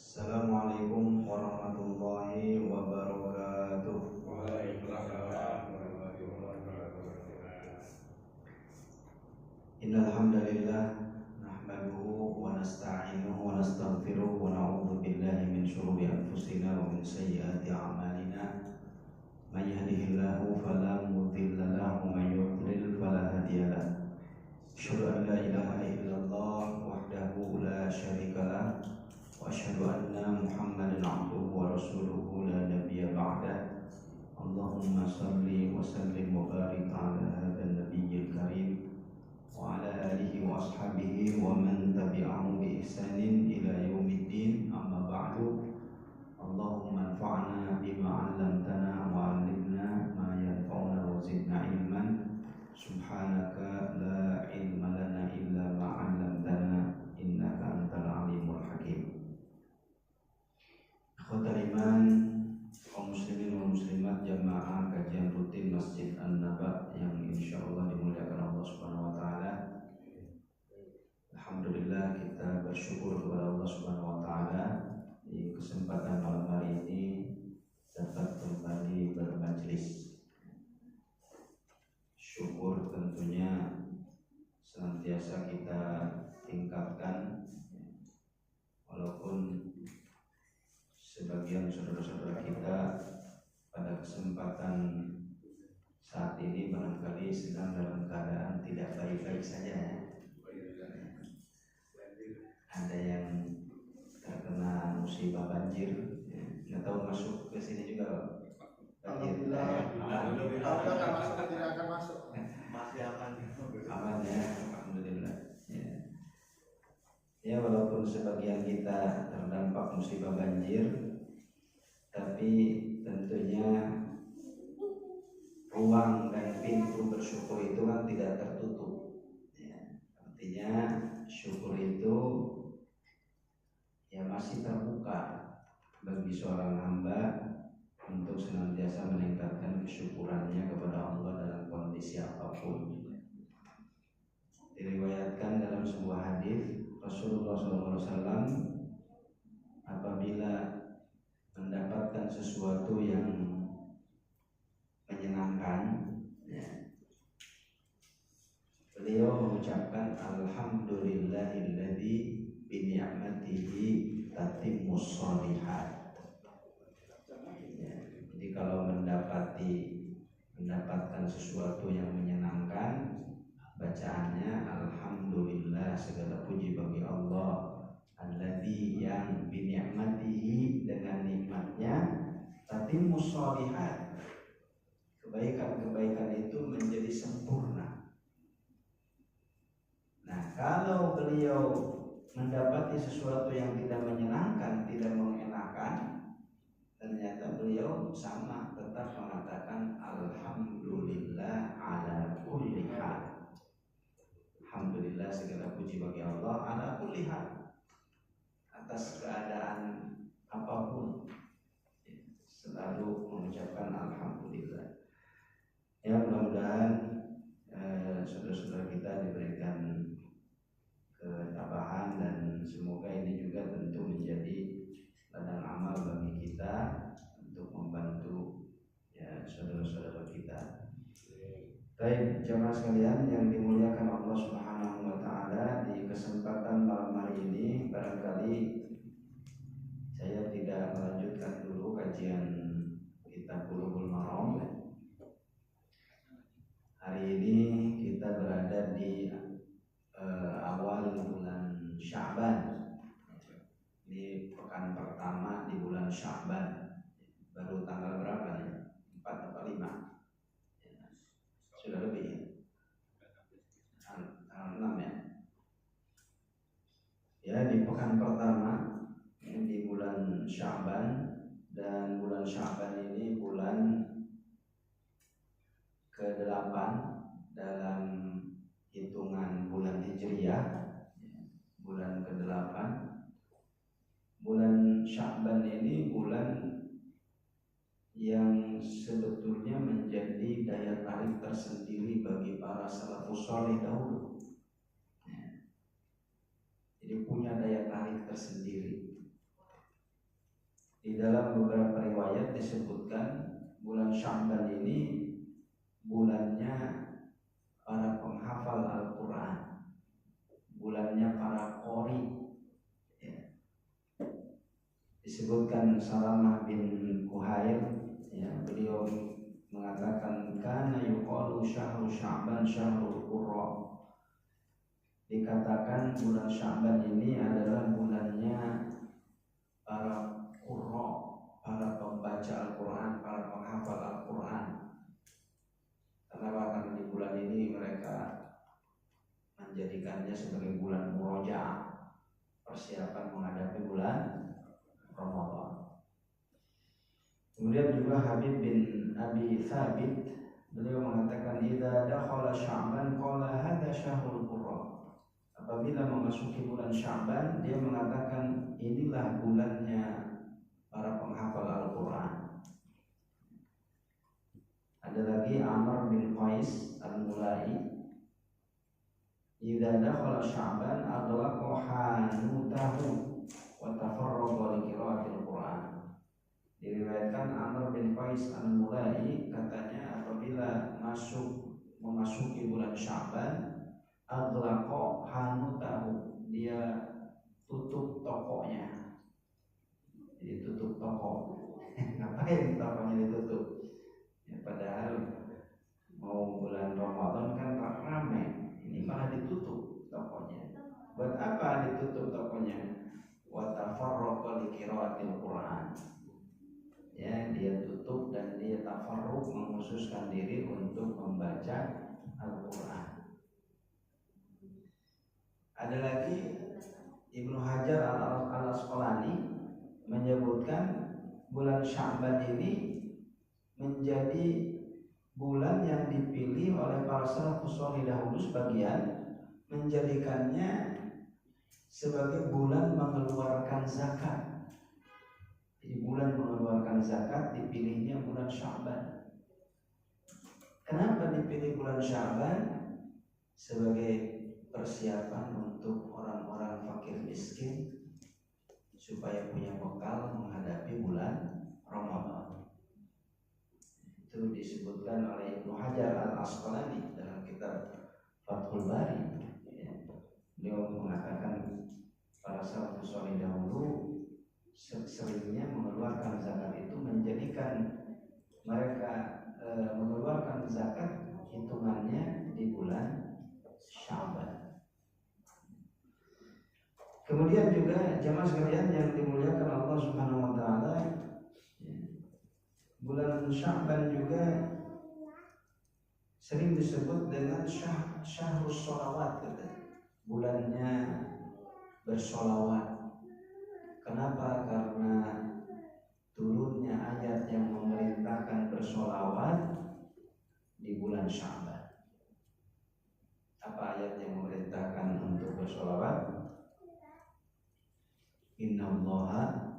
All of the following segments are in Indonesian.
Assalamualaikum warahmatullahi wabarakatuh. Waalaikumsalam warahmatullahi wabarakatuh. Innal hamdalillah nahmaduhu wa nasta'inuhu wa nastaghfiruh wa na'udzu billahi min shururi anfusina wa min sayyiati a'malina. May yahdihillahu fala mudilla lahu wa may yudlil fala hadiya lahu. Asyhadu an la ilaha illallah wahdahu la syarika lahu wa asyhadu anna Muhammadan 'abduhu wa rasuluhu la nabiyya ba'dah. Allahumma salli wa sallim wa barik ala hadzal nabiyyil karim wa ala alihi wa ashabihi wa man tabi'ahum bi ihsanin ila yaumiddin. Amma ba'du. Allahumma anfa'na bima 'allamtana wa 'allimna ma yanfa'una wa zidna ilman. Subhanaka la ilma lana illa ma 'allamtana innaka antal alimul hakim. Ikhwatal iman, kaum muslimin wal muslimat jamaah kajian rutin Masjid An-Naba yang insyaallah dimuliakan Allah Subhanahu wa taala. Alhamdulillah kita bersyukur kepada Allah Subhanahu wa taala di kesempatan malam hari ini dapat kembali bermajlis. Syukur tentunya senantiasa kita tingkatkan, walaupun sebagian saudara-saudara kita pada kesempatan saat ini barangkali sedang dalam keadaan tidak baik-baik saja. Ada yang terkena musibah banjir, nggak tahu masuk ke sini juga banjir. Alhamdulillah masuk tidak akan masuk. Masih aman ya, alhamdulillah. Ya, walaupun sebagian kita terdampak musibah banjir, tapi tentunya ruang dan pintu bersyukur itu kan tidak tertutup. Ya, artinya syukur itu ya masih terbuka bagi seorang hamba untuk senantiasa meningkatkan kesyukurannya kepada Allah dalam kondisi apapun. Diriwayatkan dalam sebuah hadis Rasulullah SAW apabila mendapatkan sesuatu yang menyenangkan, ya, beliau mengucapkan alhamdulillahilladzi bi ni'matihi tatimmus shalihat. Ya, jadi kalau mendapatkan sesuatu yang menyenangkan, bacaannya alhamdulillah, segala puji bagi Allah, alladzi yang bi ni'matihi, dengan nikmatnya, tatimmus shalihat, kebaikan-kebaikan itu menjadi sempurna. Nah, kalau beliau mendapati sesuatu yang tidak menyenangkan, tidak mengenakan, ternyata beliau sama tetap mengatakan alhamdulillah ala kulli hal. Alhamdulillah, segala puji bagi Allah ala kulli hal, atas keadaan apapun selalu mengucapkan alhamdulillah. Ya, mudah-mudahan saudara-saudara kita diberikan ketabahan, dan semoga ini juga tentu menjadi ladang amal bagi kita untuk membantu ya saudara-saudara kita. Baik, jemaah sekalian yang dimuliakan Allah Subhanahu wa taala, di kesempatan malam hari ini barangkali saya tidak melanjutkan dulu kajian kitab Bulughul Maram. Hari ini kita berada di awal bulan Sya'ban. Ini pekan pertama di bulan Sya'ban. Baru tanggal berapa nih? 4 atau 5? Sudah lebih, tanggal 6 ya. Ya, di pekan pertama di bulan Sya'ban, dan bulan Sya'ban ini bulan ke-8 dalam hitungan bulan Hijriah, bulan ke-8. Bulan Sya'ban ini bulan yang sebetulnya menjadi daya tarik tersendiri bagi para salafus saleh dahulu. Jadi punya daya tarik tersendiri. Di dalam beberapa riwayat disebutkan bulan Sya'ban ini bulannya para penghafal Al-Quran, bulannya para qori. Ya. Disebutkan Salamah bin Kuhair, ya, beliau mengatakan kana yuqalu syahru Sya'ban syahrul qurra. Dikatakan bulan Sya'ban ini adalah bulannya para qurra, para pembaca Al-Quran, para penghafal Al-Quran. Karena di bulan ini mereka menjadikannya sebagai bulan murojaah, persiapan menghadapi bulan Ramadan. Kemudian juga Habib bin Abi Thabit, beliau mengatakan idza dakhala Sya'ban qala hadza syahrul qurra. Apabila memasuki bulan Sya'ban, dia mengatakan inilah bulannya para penghafal Al-Quran. Ada lagi Amr bin Qais Al-Mulai, idza dakhala Sya'ban aghlaqa hanutahu wa tafarraqa li qira'atil Quran. Diriwayatkan Amr bin Qais Al-Mulai katanya apabila memasuki bulan Sya'ban, aghlaqa hanutahu, dia tutup tokonya. Jadi tutup toko. Ngapain tokonya ditutup? Ya, padahal mau bulan Ramadan kan ramai, ini malah ditutup tokonya. Buat apa ditutup tokonya? Wa tafarraqa li qira'atil Quran. Ya, dia tutup dan dia tafarruq, mengkhususkan diri untuk membaca Al-Quran. Ada lagi Ibnu Hajar Al-Asqalani menyebutkan bulan Sya'ban ini menjadi bulan yang dipilih oleh para salafus salih dahulu sebagian, menjadikannya sebagai bulan mengeluarkan zakat. Jadi bulan mengeluarkan zakat dipilihnya bulan Sya'ban. Kenapa dipilih bulan Sya'ban? Sebagai persiapan untuk orang-orang fakir miskin supaya punya bekal menghadapi bulan Ramadan. Itu disebutkan oleh Ibnu Hajar Al-Asqalani dalam kitab Fathul Bari. Beliau mengatakan para salafus salih dahulu seringnya mengeluarkan zakat itu menjadikan mereka mengeluarkan zakat hitungannya di bulan Sya'ban. Kemudian juga jamaah sekalian yang dimuliakan Allah Subhanahu wa taala, bulan Sya'ban juga sering disebut dengan syahrus sholawat, bulannya bersolawat. Kenapa? Karena turunnya ayat yang memerintahkan bersolawat di bulan Sya'ban. Apa ayat yang memerintahkan untuk bersolawat? Innallaha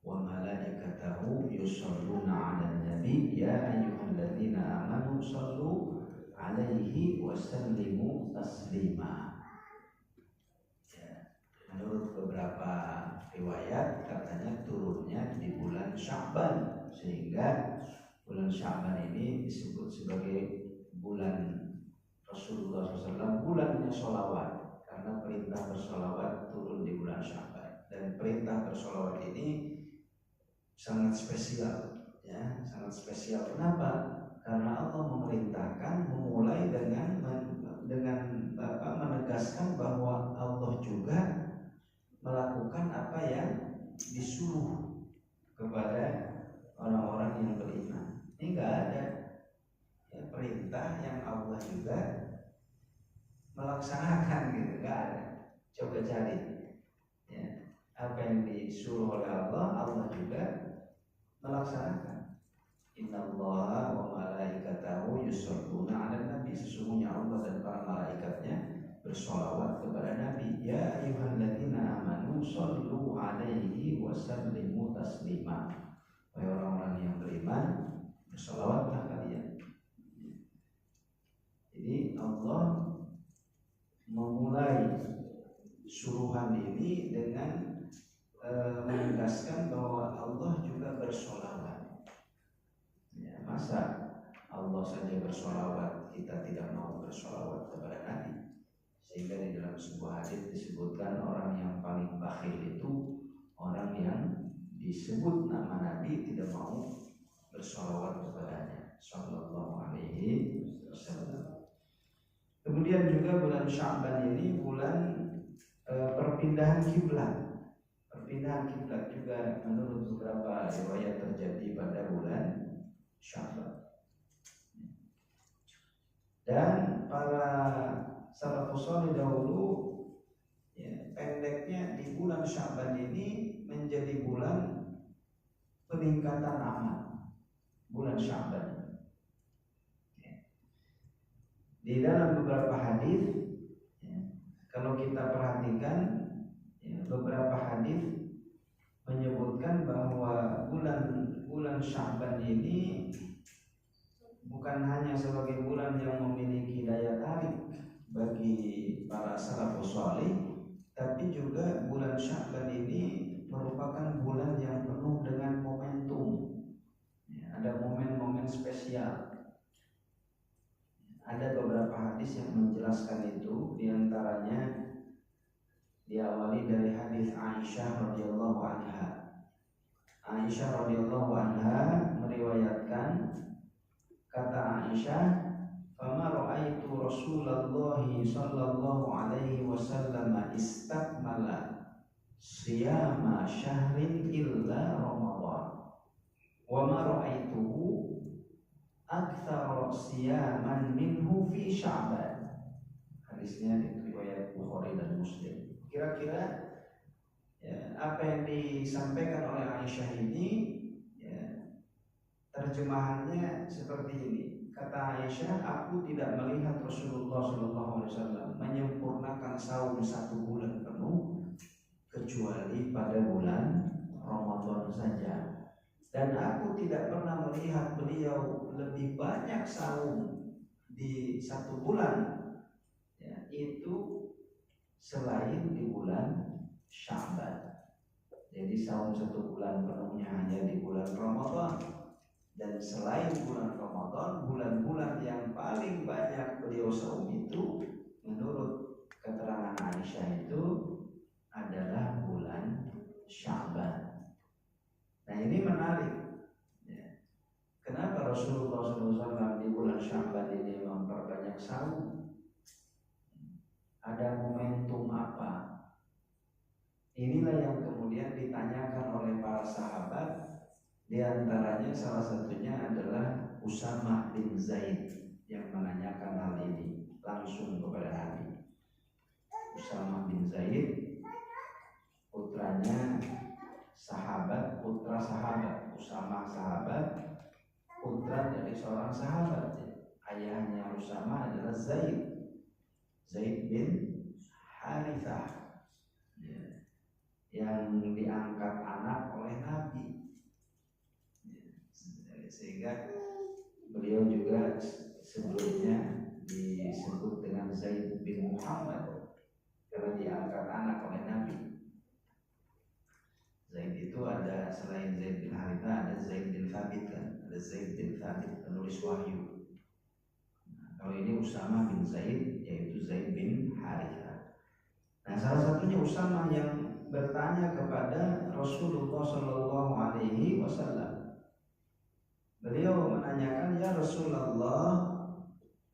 wa malaikatahu yusholluna 'alan nabi ya ayyuhalladzina amanu shallu 'alaihi wa sallimu taslima. Ya, menurut beberapa riwayat katanya turunnya di bulan Sya'ban, sehingga bulan Sya'ban ini disebut sebagai bulan Rasulullah SAW, bulannya sholawat, karena perintah bersolawat turun di bulan Sya'ban. Dan perintah bersolawat ini sangat spesial, ya, sangat spesial. Kenapa? Karena Allah memerintahkan memulai dengan menegaskan bahwa Allah juga melakukan apa yang disuruh kepada orang-orang yang beriman. Ini enggak ada ya, perintah yang Allah juga melaksanakan gitu, enggak ada. Coba cari ya, apa yang disuruh oleh Allah, Allah juga melaksanakan. Innallaha wa malaikatahu yusholluna 'alan nabi. Sesungguhnya Allah dan para malaikatnya bersolawat kepada Nabi. Ya ayyuhalladzina amanu shollu 'alaihi wa sallimu taslima. Wahai orang-orang yang beriman, bersolawatlah kalian. Jadi Allah memulai suruhan ini dengan menegaskan bahwa Allah juga masa Allah saja bersolawat kita tidak mau bersolawat kepada Nabi? Sehingga di dalam sebuah hadis disebutkan orang yang paling bakhil itu orang yang disebut nama Nabi tidak mau bersolawat kepadanya sallallahu alaihi wasallam. Kemudian juga bulan Sya'ban ini bulan perpindahan kiblat. Perpindahan kiblat juga menurut beberapa riwayat terjadi pada bulan Sya'ban. Dan para salafus saleh dahulu pendeknya di bulan Sya'ban ini menjadi bulan peningkatan amal. Bulan Sya'ban. Di dalam beberapa hadis, kalau kita perhatikan, beberapa hadis menyebutkan bahwa bulan Sya'ban ini bukan hanya sebagai bulan yang memiliki daya tarik bagi para salafus saleh, tapi juga bulan Sya'ban ini merupakan bulan yang penuh dengan momentum. Ada momen-momen spesial. Ada beberapa hadis yang menjelaskan itu, diantaranya diawali dari hadis Aisyah radhiyallahu anha. Aisyah radhiyallahu anha meriwayatkan, kata Aisyah, "Fama ra'aitu Rasulullah sallallahu alaihi wasallam istakmala siyama syahrin illa Ramadan. Wa ma ra'aituhu aktsara siyaman minhu fi Sya'ban." Hadisnya riwayat Bukhari dan Muslim. Kira-kira apa yang disampaikan oleh Aisyah ini terjemahannya seperti ini. Kata Aisyah, aku tidak melihat Rasulullah SAW menyempurnakan saum 1 bulan penuh kecuali pada bulan Ramadan saja. Dan aku tidak pernah melihat beliau lebih banyak saum di 1 bulan itu selain di bulan Sya'ban. Jadi saum 1 bulan penuhnya hanya di bulan Ramadan. Dan selain bulan Ramadan, bulan-bulan yang paling banyak beliau saum itu menurut keterangan Aisyah itu adalah bulan Sya'ban. Nah, ini menarik. Kenapa Rasulullah SAW di bulan Sya'ban ini memperbanyak saum? Ada momentum apa? Inilah yang kemudian ditanyakan oleh para sahabat. Di antaranya salah satunya adalah Usamah bin Zaid yang menanyakan hal ini langsung kepada Nabi. Usamah bin Zaid putranya sahabat, putra sahabat. Usamah sahabat, putra dari seorang sahabat. Ayahnya Usamah adalah Zaid bin Harithah yang diangkat anak oleh Nabi. Sehingga beliau juga sebelumnya disebut dengan Zaid bin Muhammad karena diangkat anak oleh Nabi. Zaid itu ada selain Zaid bin Harithah, ada Zaid bin Thabit kan, ada Zaid bin Thabit penulis wahyu. Kalau ini Usamah bin Zaid, yaitu Zaid bin Harithah. Nah, salah satunya Usamah yang bertanya kepada Rasulullah Shallallahu Alaihi Wasallam. Beliau menanyakan, ya Rasulullah,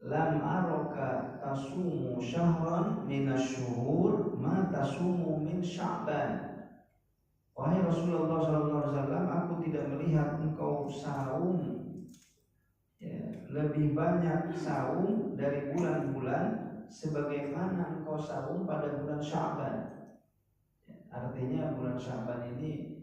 lam araka tasumu syahran minasyuhur ma tasumu min Sya'ban. Wahai Rasulullah SAW, aku tidak melihat engkau saum lebih banyak saum dari bulan-bulan sebagaimana engkau saum pada bulan Sya'ban. Artinya bulan Sya'ban ini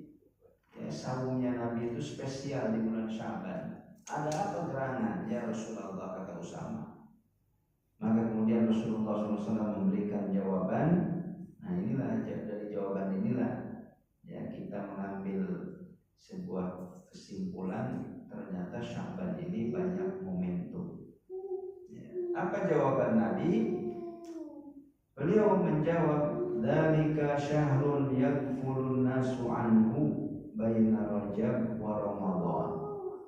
saumnya Nabi itu spesial di bulan Sya'ban. Ada apa gerangan ya Rasulullah, kata Usamah. Maka kemudian Rasulullah SAW memberikan jawaban. Nah, inilah dari jawaban inilah kita mengambil sebuah kesimpulan, ternyata Sya'ban ini banyak momentum. Apa jawaban Nabi? Beliau menjawab, dzalika syahrun yaghfulun nasu anhu baina Rajab wa Ramadan.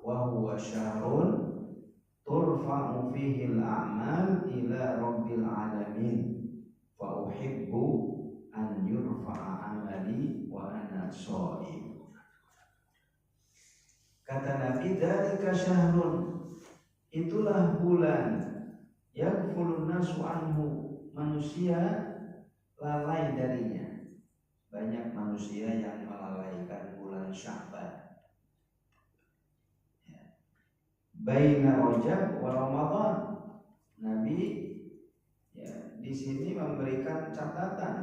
wa huwa syahrun turfa'u fihi al-a'mal ila rabbil alamin fa uhibbu an yurfa'a amali wa ana shaim. Kata Nabi, dzalika syahrun, itulah bulan yaghfulun nasu anhu, manusia lalai darinya. Banyak manusia yang melalaikan bulan Sya'ban. Baina Rajab wa Ramadan. Nabi di sini memberikan catatan.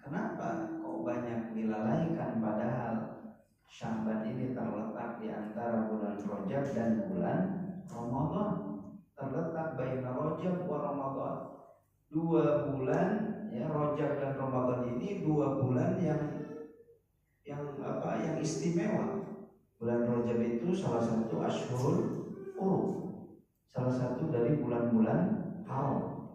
Kenapa kok banyak dilalaikan, padahal Sya'ban ini terletak di antara bulan Rajab dan bulan Ramadan. Terletak baina Rajab wa Ramadan. 2 bulan Rajab dan Ramadan ini 2 bulan yang istimewa. Bulan Rajab itu salah satu Ashhurul Hurum, salah satu dari bulan-bulan haram.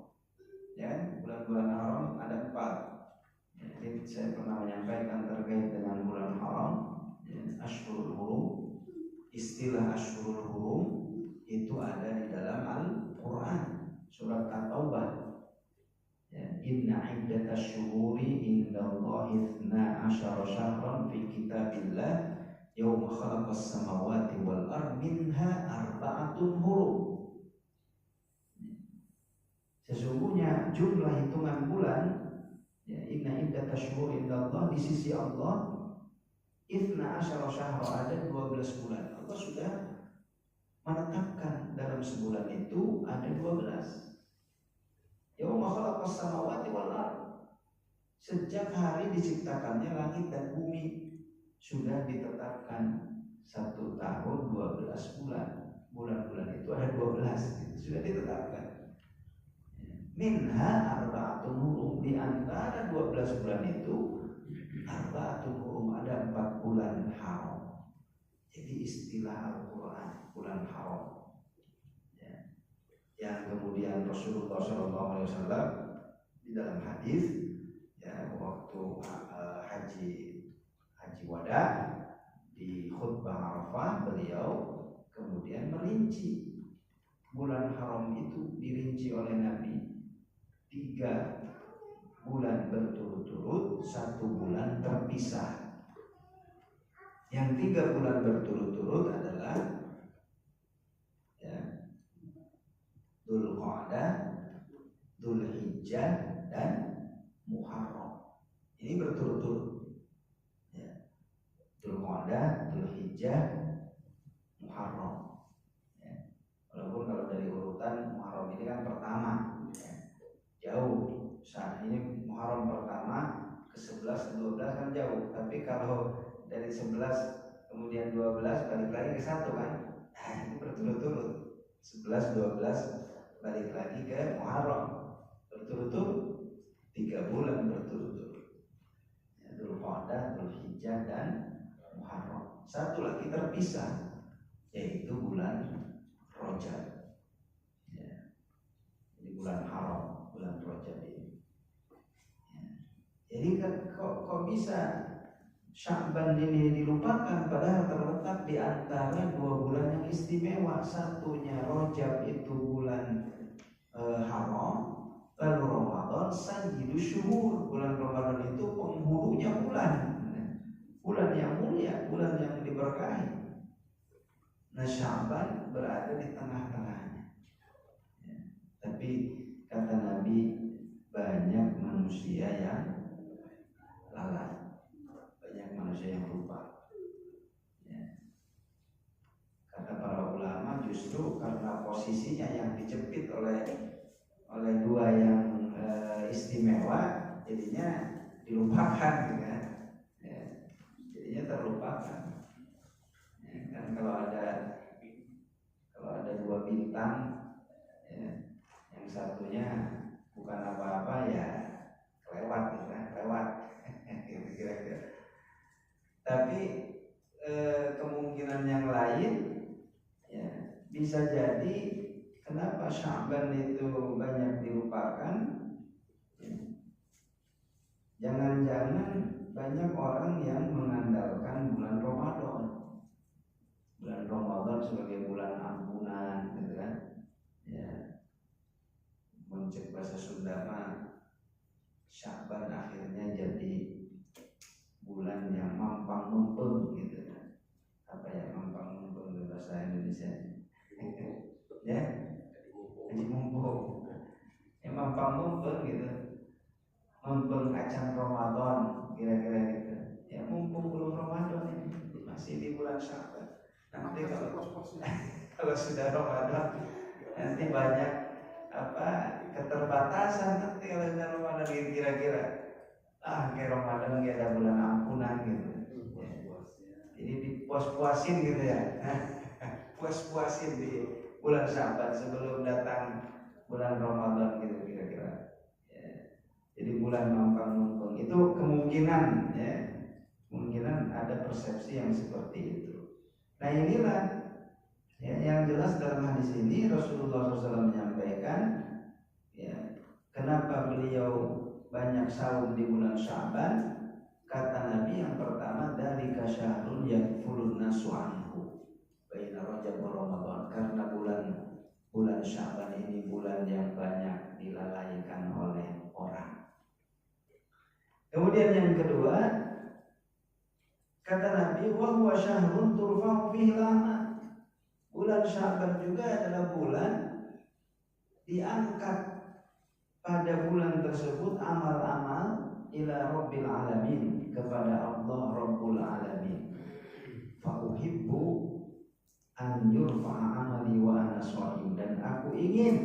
Bulan-bulan haram ada 4. Jadi saya pernah menyampaikan terkait dengan bulan haram, Ashhurul Hurum. Istilah Ashhurul Hurum itu ada di dalam Al-Quran, surat At-Taubah. Inna iddatash syuhuri indallahi 12 syahran fi kitabillah yauma khalaqas samawati wal ardi minha arba'atun hurum. Sesungguhnya jumlah hitungan bulan, inna iddatash syuhuri indallah, di sisi Allah 12 syahran, ada 12 bulan. Allah sudah menetapkan dalam sebulan itu ada 12. Yauma khalaqas samawati wal ardh, sejak hari diciptakannya langit dan bumi sudah ditetapkan 1 tahun 12 bulan. Bulan-bulan itu ada 12, sudah ditetapkan. Minha arba'atun hurum, di antara 12 bulan itu arba'atun hurum, ada 4 bulan haram. Jadi istilah Al-Quran bulan haram, yang kemudian Rasulullah SAW di dalam hadis waktu haji wada di khutbah Arafah, beliau kemudian merinci bulan haram itu, dirinci oleh Nabi 3 bulan berturut-turut, 1 bulan terpisah. Yang 3 bulan berturut-turut adalah Dzulqa'dah, Dzulhijjah, dan Muharram. Ini berturut-turut. Dzulqa'dah, Dzulhijjah, Muharram. Walaupun kalau dari urutan Muharram ini kan pertama, jauh. Saat ini Muharram pertama ke 11 ke 12 kan jauh. Tapi kalau dari 11 kemudian 12 balik lagi ke 1 kan, ini berturut-turut. 11, 12 balik lagi ke Muharram, berturut-turut 3 bulan berturut-turut. Dzulqa'dah, Dzulhijjah, dan Muharram. 1 lagi terpisah, yaitu bulan Rajab. Ini bulan haram, bulan Rajab ini. Jadi kok bisa Sya'ban ini dilupakan, padahal terletak di antara 2 bulan yang istimewa. Satunya Rajab itu bulan haram, lalu Ramadan sayyidus syuhur, bulan Ramadan itu penghulunya bulan yang mulia, bulan yang diberkahi. Nah, Sya'ban berada di tengah-tengahnya. Tapi kata Nabi, banyak manusia yang lalai, banyak manusia yang lupa. Kata para ulama, justru karena posisinya yang dijepit oleh 2 yang istimewa, jadinya dilupakan, jadinya terlupakan. Kan kalau ada 2 bintang, yang satunya bukan apa-apa ya lewat, kira-kira. Tapi kemungkinan yang lain bisa jadi kenapa Sya'ban itu banyak dilupakan. Jangan-jangan banyak orang yang mengandalkan bulan Ramadan sebagai Kalau sudah Ramadan nanti banyak keterbatasan nanti kalau sudah Ramadan kira-kira kayak Ramadan kayak ada bulan ampunan gitu. Jadi dipuas-puasin gitu ya. Puas-puasin di bulan Syaban sebelum datang bulan Ramadan gitu kira-kira. Ya. Jadi bulan numpang-numpang itu kemungkinan ya. Kemungkinan ada persepsi yang seperti itu. Nah inilah ya, yang jelas dalam hadis ini Rasulullah SAW menyampaikan ya, kenapa beliau banyak saum di bulan Syaban. Kata Nabi yang pertama dari kasyahrun yakfulun nasu anhu baina Rajab wa Ramadan, karena bulan Syaban ini bulan yang banyak dilalaikan oleh orang. Kemudian yang kedua kata Nabi wa huwa syahrun turfa'u fihi al-a'mal. Bulan Syaban juga adalah bulan diangkat pada bulan tersebut amal-amal ila rabbil alamin, kepada Allah Rabbul Alamin. Fa uhibbu an yurfa'a amali wa ana shaim, dan aku ingin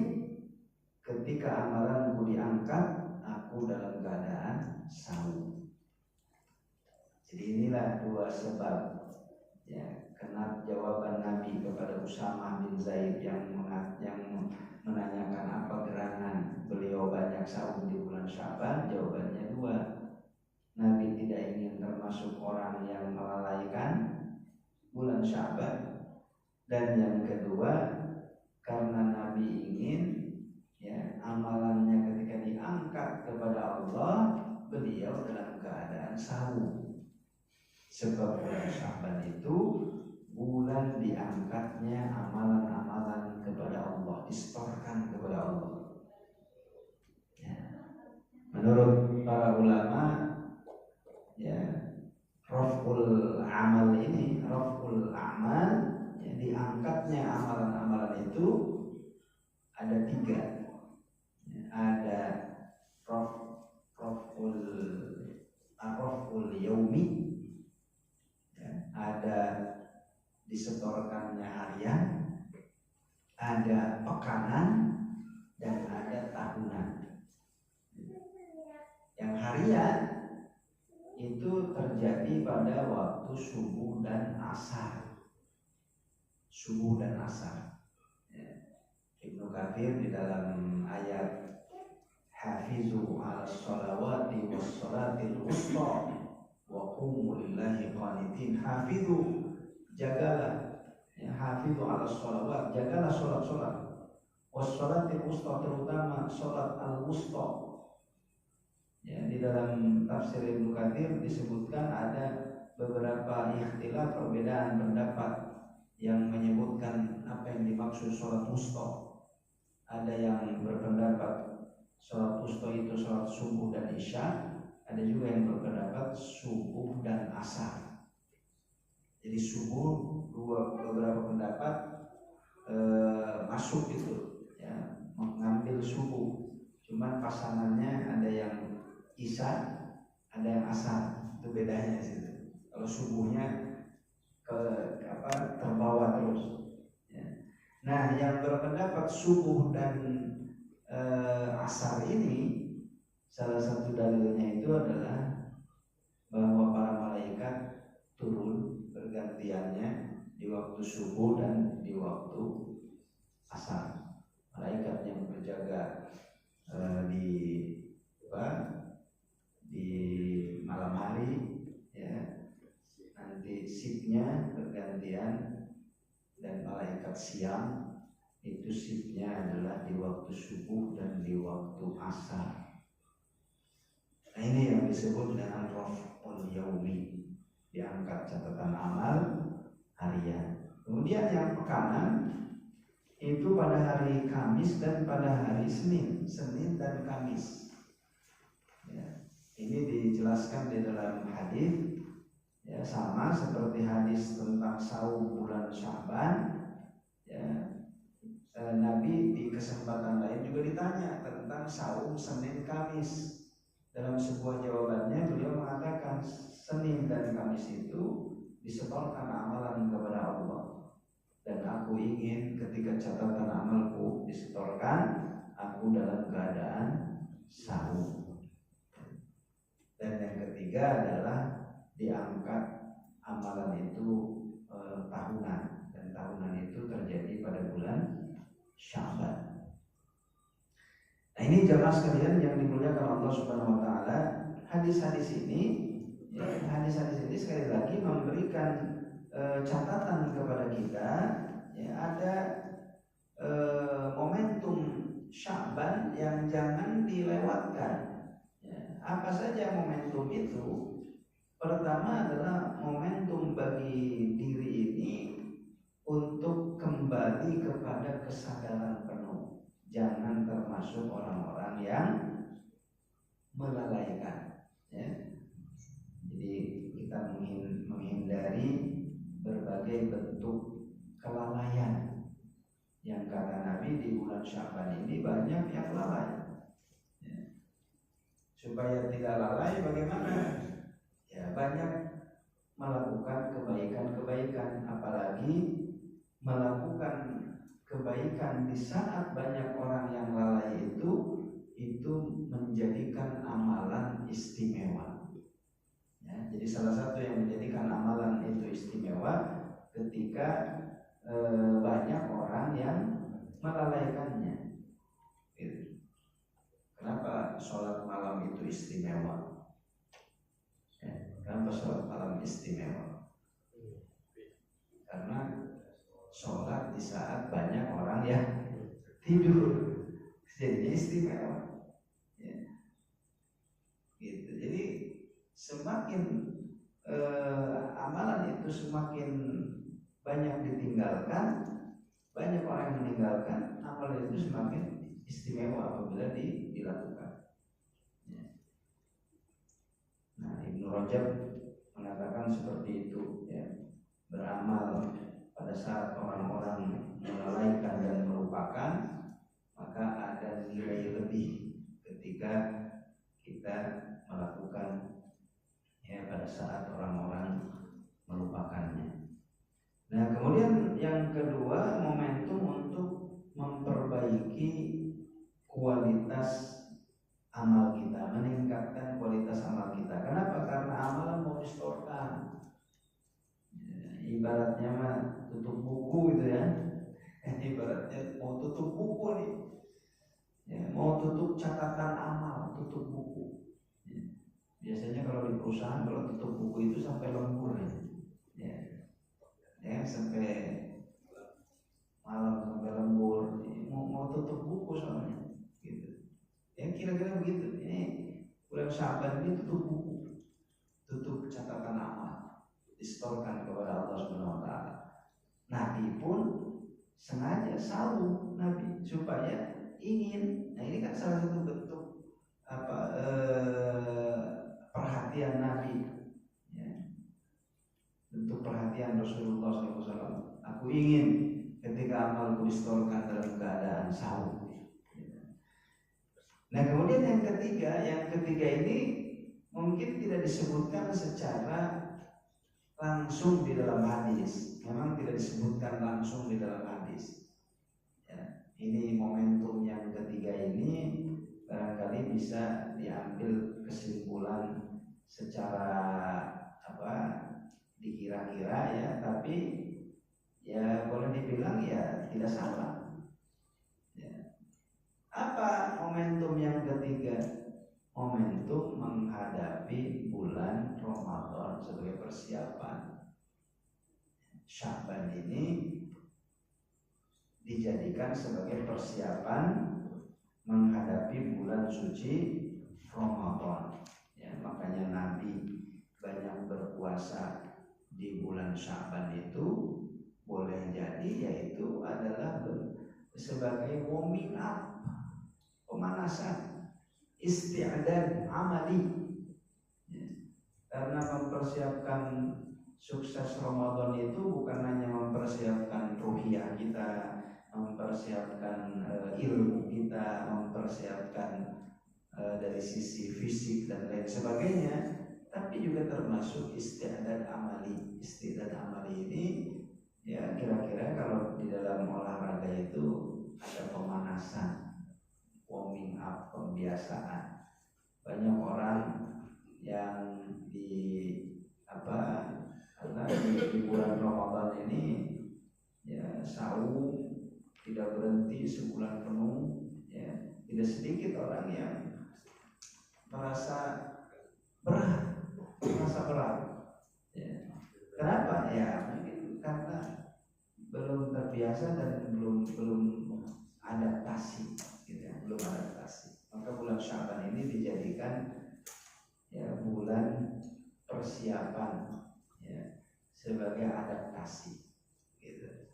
ketika amalanku diangkat aku dalam keadaan saum. Jadi inilah dua sebab ya, kenapa jawaban Nabi kepada Usamah bin Zaid yang menanyakan apa gerangan beliau banyak saum di bulan Syaban. Jawabannya dua, Nabi tidak ingin termasuk orang yang melalaikan bulan Syaban, dan yang kedua karena Nabi ingin ya amalannya ketika diangkat kepada Allah beliau dalam keadaan saum. Sebab bulan Syaban itu bulan diangkatnya amalan-amalan kepada Allah, disetorkan kepada Allah. Ya. Menurut para ulama, ya, raf'ul amal ini, raf'ul amal, ya, diangkatnya amalan-amalan itu ada tiga. Ya, ada raf'ul yaumi, ada disetorkannya harian, ada pekanan, dan ada tahunan. Yang harian itu terjadi pada waktu subuh dan asar. Subuh dan asar. Ya. Ibnu Katsir di dalam ayat hafizu 'alas sholawati was sholatil wusta wa qumu lillahi qanitin, hafizu, jagalah ya, hafizu 'alas sholawat, jagalah sholat-sholat, was sholatil wusta, terutama sholat al-wusta. Ya, di dalam tafsir Ibnu Katsir disebutkan ada beberapa ikhtilaf, perbedaan pendapat yang menyebutkan apa yang dimaksud sholat wusta. Ada yang berpendapat sholat wusta itu sholat subuh dan isya, ada juga yang berpendapat subuh dan asar. Jadi subuh, beberapa pendapat masuk itu ya, mengambil subuh. Cuman pasangannya ada yang isya, ada yang asar, itu bedanya sih. Kalau subuhnya terbawa terus. Ya. Nah, yang berpendapat subuh dan asar ini, salah satu dalilnya itu adalah bahwa para malaikat turun bergantiannya di waktu subuh dan di waktu asar. Malaikat yang berjaga di malam hari ya, nanti shiftnya bergantian, dan malaikat siang itu shiftnya adalah di waktu subuh dan di waktu asar. Nah, ini yang disebut dengan raf'ul yaumi, diangkat catatan amal harian. Kemudian yang pekanan itu pada hari Kamis dan pada hari Senin dan Kamis. Ya, ini dijelaskan di dalam hadis ya, sama seperti hadis tentang saum bulan Syaban. Ya, Nabi di kesempatan lain juga ditanya tentang saum Senin Kamis. Dalam sebuah jawabannya beliau mengatakan Senin dan Kamis itu disetorkan amalan kepada Allah, dan catatan amalku disetorkan, aku dalam keadaan sahur. Dan yang ketiga adalah diangkat amalan itu tahunan, dan tahunan itu terjadi pada bulan Sya'ban. Nah ini jamaah sekalian yang dimuliakan Allah Subhanahu wa taala, hadis-hadis ini sekali lagi memberikan catatan kepada kita, ya, ada momentum Sya'ban yang jangan dilewatkan. Ya, apa saja momentum itu? Pertama adalah momentum bagi diri ini untuk kembali kepada kesadaran penuh. Jangan termasuk orang-orang yang melalaikan. Ya. Jadi kita menghindari berbagai bentuk kelalaian. Yang kata Nabi di bulan Sya'ban ini banyak yang lalai. Ya. Supaya tidak lalai bagaimana? Ya, banyak melakukan kebaikan-kebaikan, apalagi melakukan kebaikan di saat banyak orang yang lalai itu menjadikan amalan istimewa. Ya, jadi salah satu yang menjadikan amalan itu istimewa ketika banyak orang yang melalaikannya. Gitu. Kenapa sholat malam itu istimewa? Ya, kenapa sholat malam istimewa? Karena sholat di saat banyak orang yang tidur, jadinya istimewa. Ya. Gitu. Jadi semakin amalan itu semakin banyak ditinggalkan, banyak orang yang meninggalkan, amalan itu semakin istimewa apabila dilakukan. Ya. Nah, Ibnu Rajab mengatakan seperti itu, ya. Beramal pada saat orang-orang melalaikan dan melupakan, maka ada nilai lebih ketika kita melakukan, ya, pada saat orang-orang melupakannya. Nah, kemudian yang kedua, momentum untuk memperbaiki kualitas amal kita, meningkatkan kualitas amal kita. Kenapa? Karena amalan mau distorkan. Ya, ibaratnya mah tutup buku gitu ya. Ibaratnya mau tutup buku nih. Ya, mau tutup catatan amal, tutup buku. Ya. Biasanya kalau di perusahaan kalau tutup buku itu sampai lembur ya. Ya, sampai malam, sampai lembur, mau tutup buku soalnya gitu. Ya kira-kira begitu. Ini bulan Sya'ban ini tutup buku, tutup catatan amal, distorkan kepada Allah Subhanahu wa taala. Nabi pun sengaja sahur, Nabi, supaya ingin. Nah ini kan salah satu bentuk perhatian Nabi, ya. Bentuk perhatian Rasulullah SAW. Aku ingin ketika amalku distorkan dalam keadaan sahur. Nah kemudian yang ketiga ini mungkin tidak disebutkan secara langsung di dalam hadis. Memang tidak disebutkan langsung di dalam hadis. Ya, ini momentum yang ketiga ini barangkali bisa diambil kesimpulan secara dikira-kira ya, tapi ya boleh dibilang ya tidak salah. Ya. Apa momentum yang ketiga? Momentum menghadapi bulan Ramadan sebagai persiapan. Sya'ban ini dijadikan sebagai persiapan menghadapi bulan suci Ramadan. Ya, makanya Nabi banyak berpuasa di bulan Sya'ban itu, boleh jadi yaitu adalah sebagai warming up, pemanasan, isti'dad amali, ya. Karena mempersiapkan sukses Ramadan itu bukan hanya mempersiapkan ruhiyah kita, mempersiapkan ilmu kita, mempersiapkan dari sisi fisik dan lain sebagainya, tapi juga termasuk isti'dad amali. Isti'dad amali ini ya kira-kira kalau di dalam olahraga itu ada pemanasan, warming up, pembiasaan. Banyak orang yang karena di bulan Ramadan ini ya saum tidak berhenti sebulan penuh, ya tidak sedikit orang yang merasa berat, ya. Kenapa? Ya mungkin karena belum terbiasa dan belum adaptasi, gitu ya, belum adaptasi. Maka bulan Sya'ban ini dijadikan ya bulan persiapan, ya, sebagai adaptasi, gitu.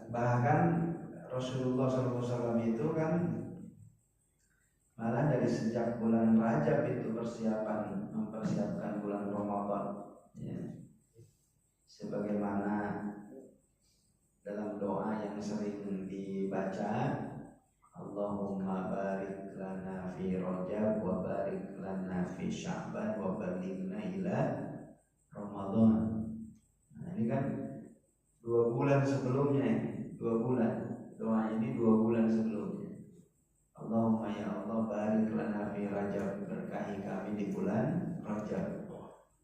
Bahkan Rasulullah SAW itu kan malah dari sejak bulan Rajab itu mempersiapkan bulan Ramadan, ya. Sebagaimana dalam doa yang sering dibaca, Allahumma barik lana fi Rajab wa barik lana fi Sya'ban wa balighna ila Ramadan. Nah, ini kan 2 bulan sebelumnya ini, 2 bulan. Doa ini 2 bulan sebelumnya. Allahumma ya Allah barik lana fi Rajab, berkahi kami di bulan Rajab.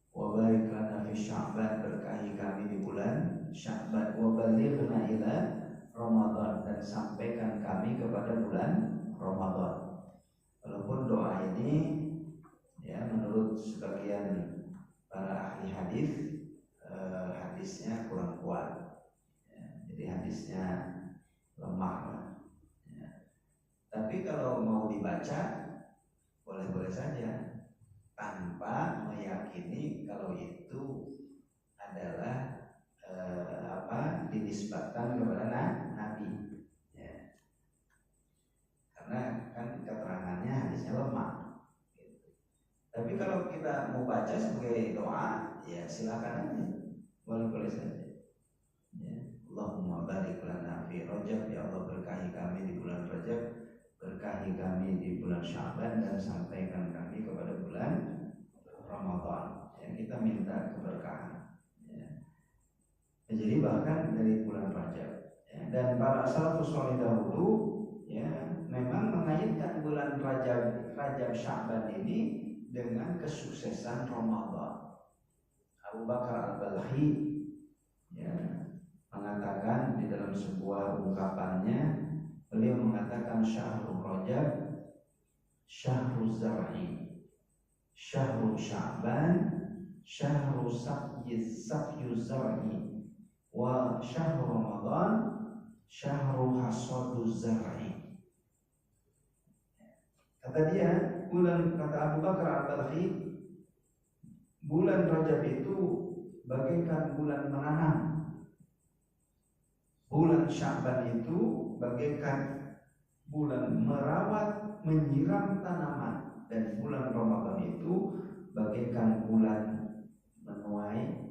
Wa barik lana fi Sya'ban, berkahi kami di bulan Sya'ban. Wa balighna ila Ramadan, dan sampaikan kami kepada bulan Ramadan. Walaupun doa ini ya menurut sebagian para ahli hadis hadisnya kurang kuat, ya, jadi hadisnya lemah lah, ya. Tapi kalau mau dibaca boleh-boleh saja tanpa meyakini kalau itu adalah dinisbatkan kepada Nabi, ya. Karena kan keterangannya hadisnya lemah, gitu. Tapi kalau kita mau baca sebagai doa, ya silakan aja, boleh-boleh saja, ya. Allahumma barik lana fi Rajab, ya Allah berkahi kami di bulan Rajab, berkahi kami di bulan Sya'ban, dan sampaikan kami kepada bulan Ramadan, ya. Kita minta keberkahan, ya. Jadi bahkan dari bulan Rajab, ya. Dan para salafus saleh dahulu ya memang mengaitkan bulan Rajab Sya'ban ini dengan kesuksesan Ramadan. Abu Bakar Al-Balkhi ya mengatakan di dalam sebuah ungkapannya, beliau mengatakan syahrul Rajab syahrul zar'i, syahrul Sya'ban syahrul safyu zar'i, wa syahrul Ramadan syahrul hasaduz zar'i. Kata Abu Bakar Al-Balkhi, bulan Rajab itu bagaikan bulan menanam, bulan Sya'ban itu bagaikan bulan merawat, menyiram tanaman, dan bulan Ramadan itu bagaikan bulan menuai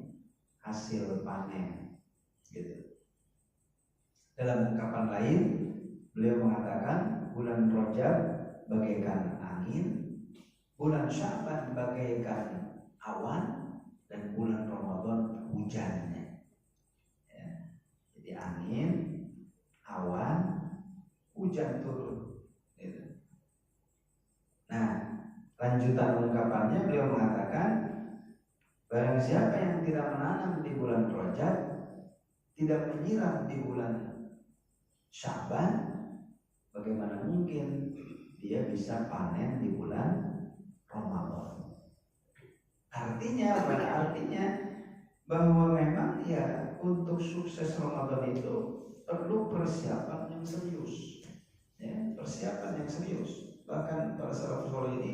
hasil panen, gitu. Dalam ungkapan lain, beliau mengatakan bulan Rajab bagaikan angin, bulan Sya'ban bagaikan awan, dan bulan Ramadan hujannya, ya. Jadi angin, awan, hujan turun, gitu. Nah, lanjutan ungkapannya beliau mengatakan, barang siapa yang tidak menanam di bulan Rajab, tidak menyiram di bulan Sya'ban, bagaimana mungkin dia bisa panen di bulan Ramadan? Artinya bahwa memang ya untuk sukses Ramadan itu perlu persiapan yang serius, ya, persiapan yang serius. Bahkan para salafus saleh ini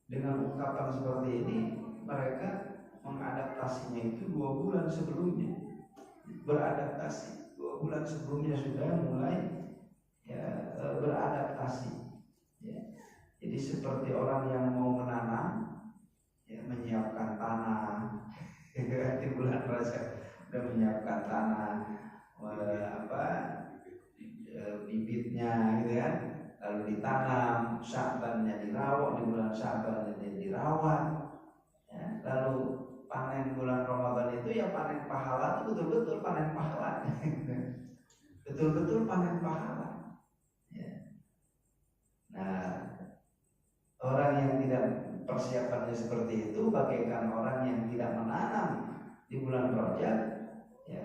dengan ungkapan seperti ini, mereka mengadaptasinya itu 2 bulan sebelumnya, beradaptasi 2 bulan sebelumnya sudah mulai ya beradaptasi, ya. Jadi seperti orang yang mau menanam, ya, menyiapkan tanah di bulan Rajab sudah menyiapkan tanah, bibitnya, gitu kan, lalu ditanam, Sya'bannya dirawat, di bulan Sya'ban dirawat, ya. Lalu panen bulan Ramadan itu ya panen panen pahala itu betul-betul panen pahala. Betul-betul panen pahala. Ya. Nah, orang yang tidak persiapannya seperti itu bagaikan orang yang tidak menanam di bulan Rajab, ya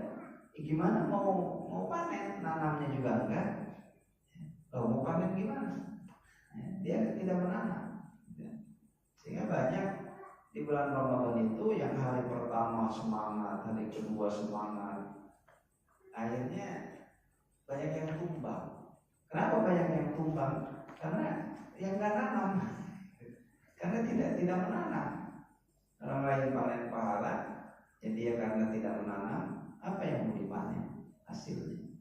gimana mau panen, nanamnya juga enggak. Mau panen gimana? Ya, dia tidak menanam. Ya. Sehingga banyak di bulan Ramadan itu yang hari pertama semangat, hari kedua semangat, akhirnya banyak yang tumbang. Kenapa banyak yang tumbang? Karena yang nggak nanam, karena tidak menanam. Orang lain panen pahala, jadi dia karena tidak menanam, apa yang mau dipanen? Hasilnya.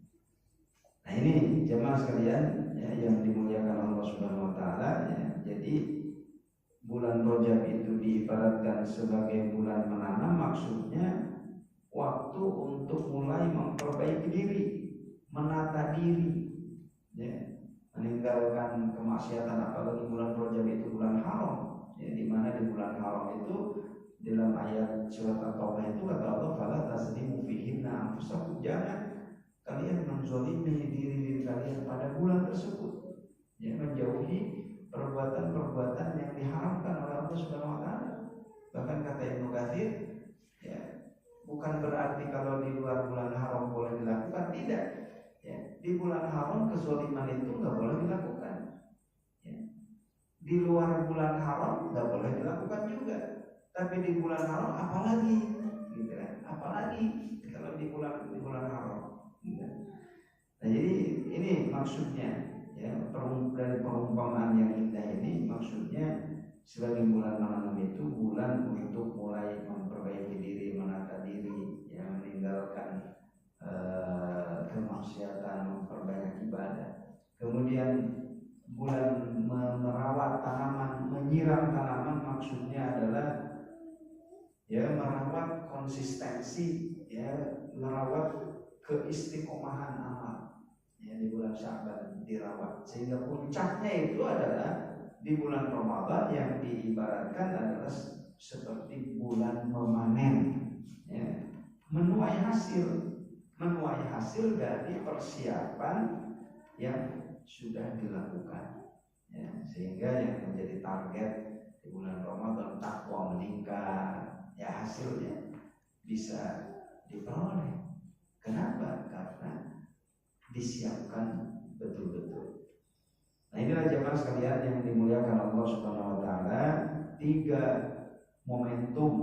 Nah ini jemaah sekalian ya, yang dimuliakan Allah Subhanahu Wa Taala. Ya, jadi bulan Rajab itu diibaratkan sebagai bulan menanam, maksudnya waktu untuk mulai memperbaiki diri, menata diri, ya, meninggalkan kemaksiatan. Apalagi bulan Rajab itu bulan haram, ya, di mana di bulan haram itu dalam ayat surat At-Taubah itu kata Allah, "Fala tazlimu fihinna anfusakum." Jangan kalian menzalimi diri kalian pada bulan tersebut, ya, menjauhi perbuatan-perbuatan yang diharamkan oleh Allah Subhanahu Wa Taala. Bahkan kata Ibnu Katsir, ya, bukan berarti kalau di luar bulan haram boleh dilakukan, tidak. Ya, di bulan haram kezaliman itu nggak boleh dilakukan. Ya. Di luar bulan haram nggak boleh dilakukan juga. Tapi di bulan haram apalagi, gitu kan? Apalagi kalau di bulan haram. Nah jadi ini maksudnya, ya, dari perumpamaan yang indah ini maksudnya sebagai bulan menanam itu bulan untuk mulai memperbaiki diri, menata diri, ya, meninggalkan kemaksiatan, memperbanyak ibadah. Kemudian bulan merawat tanaman, menyiram tanaman, maksudnya adalah ya merawat konsistensi, ya, merawat keistiqomahan amal, ya, di bulan Sya'ban dirawat, sehingga puncaknya itu adalah di bulan Ramadan yang diibaratkan adalah seperti bulan memanen, ya, menuai hasil dari persiapan yang sudah dilakukan, ya, sehingga yang menjadi target di bulan Ramadan takwa meningkat, ya, hasilnya bisa diperoleh. Kenapa? Karena disiapkan betul-betul. Nah inilah jemaah sekalian yang dimuliakan Allah Subhanahu Wa Taala, 3 momentum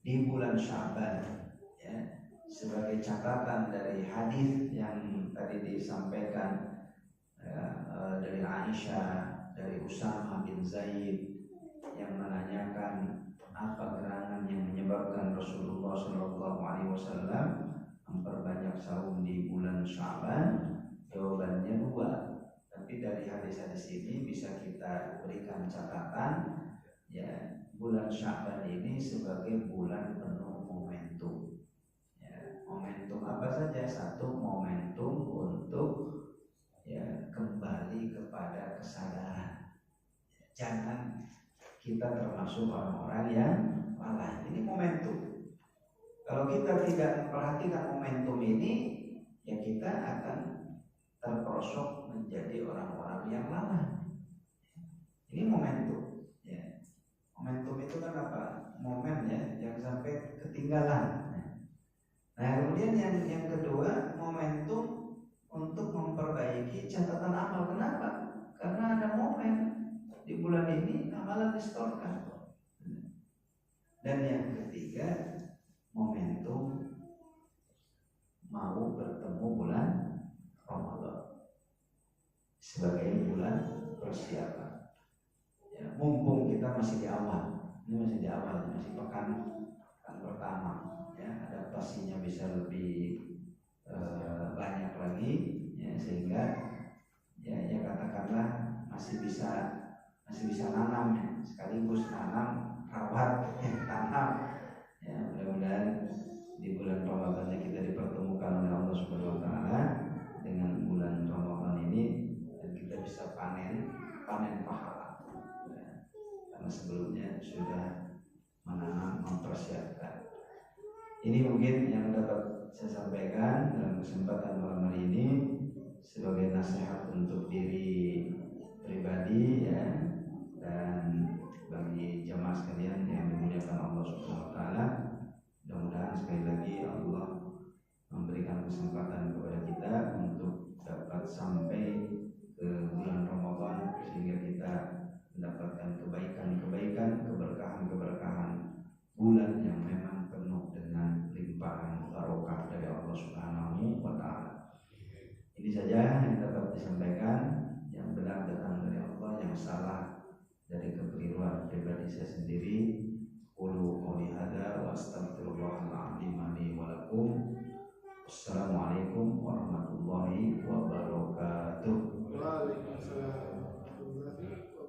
di bulan Sya'ban, ya, sebagai catatan dari hadis yang tadi disampaikan, ya, dari Aisyah, dari Usamah bin Zaid yang menanyakan apa gerangan yang menyebabkan Rasulullah SAW memperbanyak saum di bulan Sya'ban. Jawabannya 2. Tapi dari hadis-hadis ini bisa kita berikan catatan, ya, bulan Sya'ban ini sebagai bulan penuh momentum, ya, momentum apa saja? 1, momentum untuk, ya, kembali kepada kesadaran. Jangan kita termasuk orang-orang yang lalai. Ini momentum. Kalau kita tidak memperhatikan momentum ini, ya kita akan terperosok menjadi orang-orang yang lalai. Ini momentum, ya. Momentum itu kan apa? Momen, ya, yang sampai ketinggalan. Nah kemudian yang kedua, momentum untuk memperbaiki catatan amal. Kenapa? Karena ada momen di bulan ini amalan distorkan. Dan yang ketiga, momentum mau bertemu bulan Ramadan sebagai bulan persiapan, ya, mumpung kita masih di awal. Ini masih di awal, masih pekan pertama, ya, adaptasinya bisa lebih banyak lagi, ya, sehingga ya katakanlah masih bisa nanam, ya, sekaligus nanam, rawat, ya, tanam. Ya, mudah-mudahan di bulan Ramadan kita dipertemukan oleh Allah Subhanahu Wa Taala dengan bulan Ramadan ini, dan kita bisa panen pahala, ya, karena sebelumnya sudah menanam, mempersiapkan. Ini mungkin yang dapat saya sampaikan dalam kesempatan malam hari ini sebagai nasihat untuk diri pribadi ya, dan bagi jamaah sekalian yang dimuliakan Allah Subhanahu wa taala. Mudah-mudahan sekali lagi Allah memberikan kesempatan kepada kita untuk dapat sampai ke bulan Ramadan sehingga kita mendapatkan kebaikan-kebaikan, keberkahan-keberkahan bulan yang memang penuh dengan limpahan barokah dari Allah Subhanahu wa taala. Ini saja yang dapat disampaikan, yang benar datang dari Allah, yang salah dari kekeliruan pribadi saya sendiri. Qulu qouli hadza wa astaghfirullahal azim li wa lakum. Assalamualaikum warahmatullahi wabarakatuh. Waalaikumsalam warahmatullahi wabarakatuh.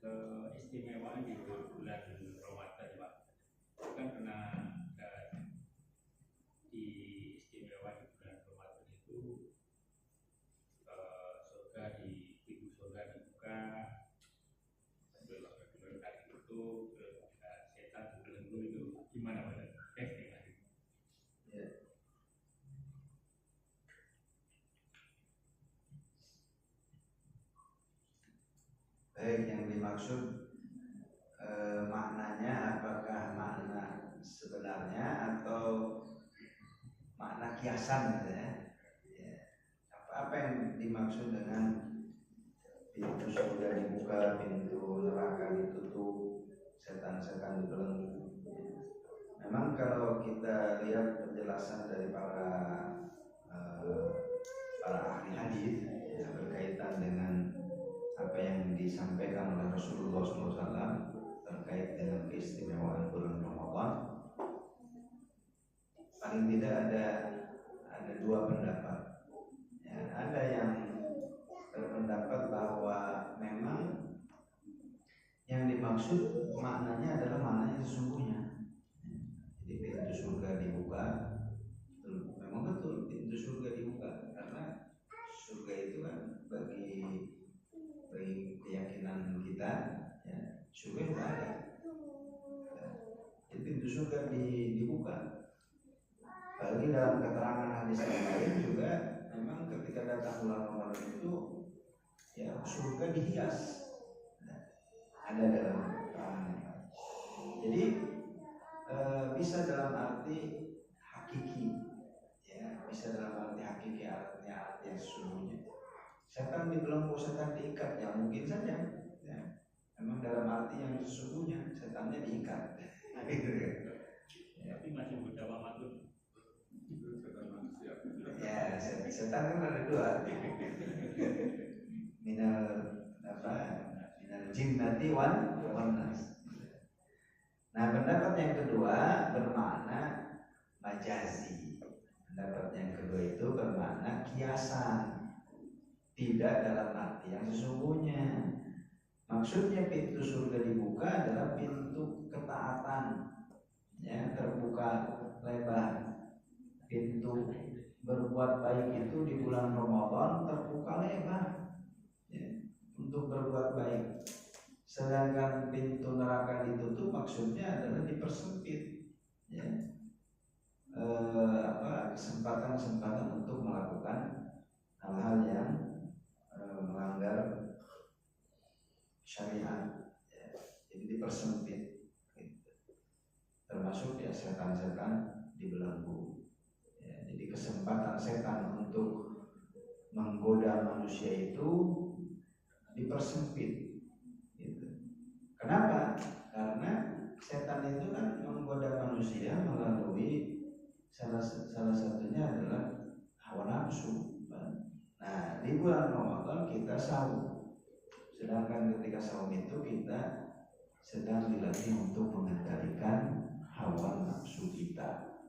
Keistimewaan di bulan Ramadan Pak, kan pernah diistimewa di bulan Ramadan itu surga di pintu surga dibuka, sambil tadi ditutup, setan terbelenggu, itu gimana Pak? Baik, yang dimaksud maknanya apakah makna sebenarnya atau makna kiasan gitu ya? Apa yang dimaksud dengan pintu surga dibuka, pintu neraka ditutup, setan-setan dibelenggu? Memang kalau kita lihat penjelasan dari para ahli hadis ya, berkaitan dengan apa yang disampaikan oleh Rasulullah SAW terkait dengan keistimewaan bulan Ramadan, paling tidak ada dua pendapat. Ya, ada yang berpendapat bahwa memang yang dimaksud maknanya adalah maknanya sesungguhnya. Jadi pintu surga dibuka, memang betul pintu surga dibuka karena surga itu kan bagi keyakinan kita ya, surga sudah ada. Jadi pintu surga dibuka. Apalagi dalam keterangan hadis yang lain juga memang ketika datang bulan Ramadan itu ya surga dihias. Ada dalam keterangan. Jadi bisa dalam arti hakiki ya, bisa dalam arti hakiki, artinya arti yang sesungguhnya. Setan dibelenggu, setan diikat, ya mungkin saja ya. Memang dalam arti yang sesungguhnya setannya diikat gitu ya. Tapi masih berdampak matun. Ya, setan kan ada dua. Minal jinnati wan nas. Nah, pendapat yang kedua bermakna majazi. Pendapat yang kedua itu bermakna kiasan, tidak dalam arti yang sesungguhnya. Maksudnya pintu surga dibuka adalah pintu ketaatan ya, terbuka lebar. Pintu berbuat baik itu di bulan Ramadan terbuka lebar ya, untuk berbuat baik. Sedangkan pintu neraka ditutup maksudnya adalah dipersempit ya. Kesempatan-kesempatan untuk melakukan hal-hal yang melanggar syariat ya. Jadi dipersempit gitu. Termasuk ya setan-setan dibelenggu ya. Jadi kesempatan setan untuk menggoda manusia itu dipersempit gitu. Kenapa? Karena setan itu kan menggoda manusia melalui salah satunya adalah hawa nafsu. Nah, di bulan Ramadan kita saum. Sedangkan ketika saum itu kita sedang dilatih untuk mengendalikan hawa nafsu kita.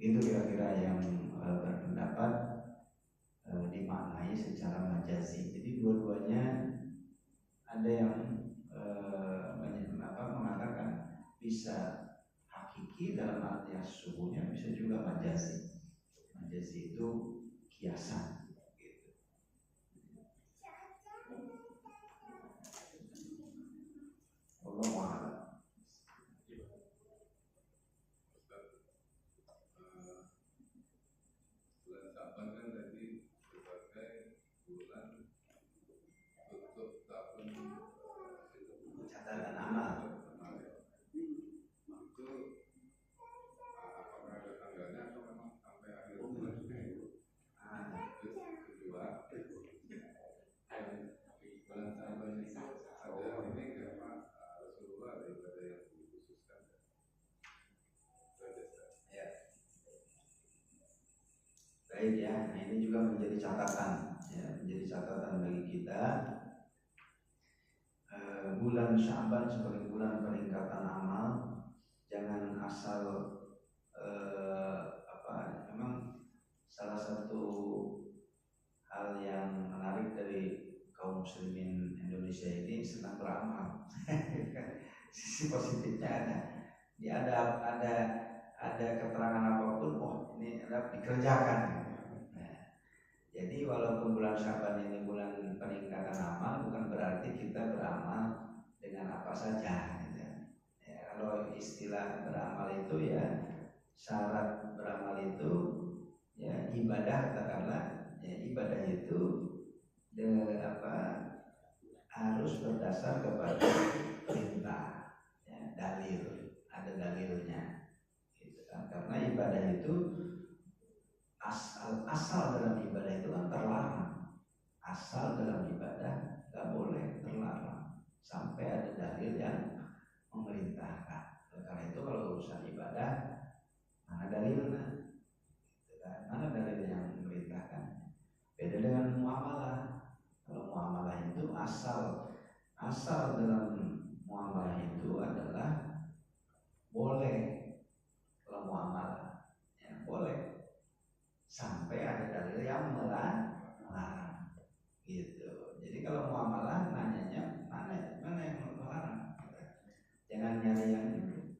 Itu kira-kira yang berpendapat dimaknai secara majazi. Jadi dua-duanya ada yang mengatakan bisa hakiki dalam arti sesungguhnya, bisa juga majazi. Majazi itu kiasan. Gitu. Wallahu a'lam. Bulan Syaban kan tadi sebagai bulan tutup tahun Catatan amal. Itu apakah ada tanggalnya atau memang sampai akhir bulan? Terus kedua, bulan Syaban itu ada ini nggak Pak Rasulullah, ada ibadah yang dikhususkan? Ya. Baik ya, nah ini juga menjadi catatan, ya, menjadi catatan bagi kita. Bulan Sya'ban sebagai bulan peningkatan amal, jangan asal memang salah satu hal yang menarik dari kaum muslimin Indonesia ini senang beramal. Sisi positifnya ada. Ya ada keterangan apapun, oh ini ada dikerjakan. Nah, jadi walaupun bulan Sya'ban ini bulan peningkatan amal, bukan berarti kita beramal dengan apa saja. Gitu. Ya, kalau istilah beramal itu ya syarat beramal itu ya ibadah, katakanlah ya ibadah itu harus berdasar kepada perintah, ya, dalil, ada dalilnya, gitu kan? Karena ibadah itu asal dalam ibadah itu kan terlarang, asal dalam ibadah nggak boleh, terlarang sampai ada dalil yang memerintahkan. Karena itu kalau urusan ibadah mana dalilnya, gitu kan? Mana dalil yang memerintahkan? Beda dengan muamalah. Kalau muamalah itu asal dalam muamalah itu adalah boleh. Kalau muamalah ya boleh sampai ada dalil yang melarang, gitu. Jadi kalau muamalah nanyanya mana yang melarang. Jangan nyari yang itu.